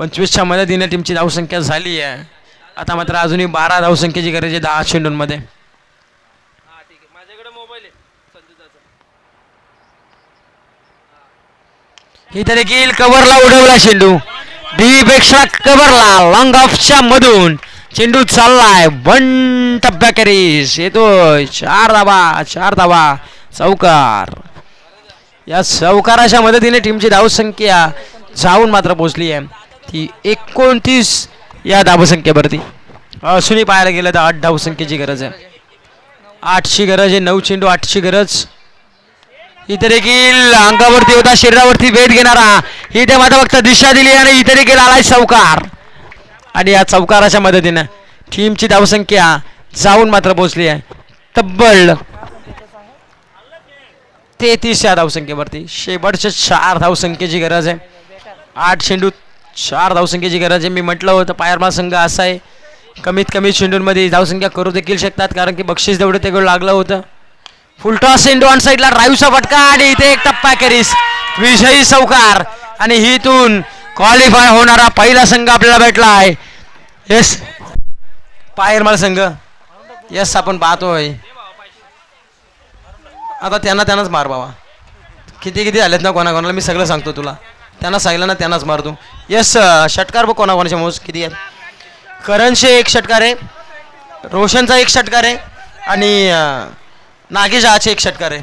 25च्या मदतीने टीमची धावसंख्या झाली आहे. आता मात्र अजूनही 12 धावसंख्येची गरज आहे 10 चेंडूंमध्ये. इथे देखील कव्हरला उडवला चेंडू, डी पेक्षा कव्हरला, लॉंग ऑफच्या मधून चेंडू चाललाय. 1 टप्प्या कॅरीस येतोय. 4 धावा चौकार. या चौकाराच्या मदतीने टीमची धावसंख्या जाऊन मात्र पोहोचली आहे ती 29 या धावसंख्येवरती. असूनही पाहायला गेलं तर 8 धावसंख्येची गरज आहे. 8ची गरज आहे. 9 चेंडू 8ची गरज. इथे देखील अंगावरती होता, शरीरावरती वेध घेणारा, इथे मात्र फक्त दिशा दिली आणि इथे देखील आलाय चौकार. आणि या चौकाराच्या मदतीने टीमची धावसंख्या जाऊन मात्र पोहोचली आहे तब्बल 33 या धावसंख्येवरती. शेवटच्या 4 धावसंख्येची गरज आहे. 8 चेंडू 4 धावसंख्येची गरज आहे. मी म्हटलं होतं पायरमा संघ असा आहे कमीत कमी चेंडूंमध्ये धावसंख्या करू देखील शकतात, कारण की बक्षीस तेवढं ते गोल लागलं होतं. फुलटॉस चेंडू ऑन साईडला, ड्राईव्हचा फटका आणि इथे 1 टप्पा कॅरीस, विजयी चौकार. आणि हिथून क्वालिफाय होणारा पहिला संघ आपल्याला भेटला आहे. येस पायरमाल संघ. येस आपण पाहतोय आता. त्यांनाच मार बाबा. किती झालेत ना कोणाकोणाला मी सगळं सांगतो तुला. त्यांना सांगितलं ना त्यांनाच मारतो. येस षटकार बघ कोणाकोणाचे मोज किती आहेत. करणचे 1 षटकार आहे, रोशनचा 1 षटकार आहे आणि नागेश आचे 1 षटकार आहे.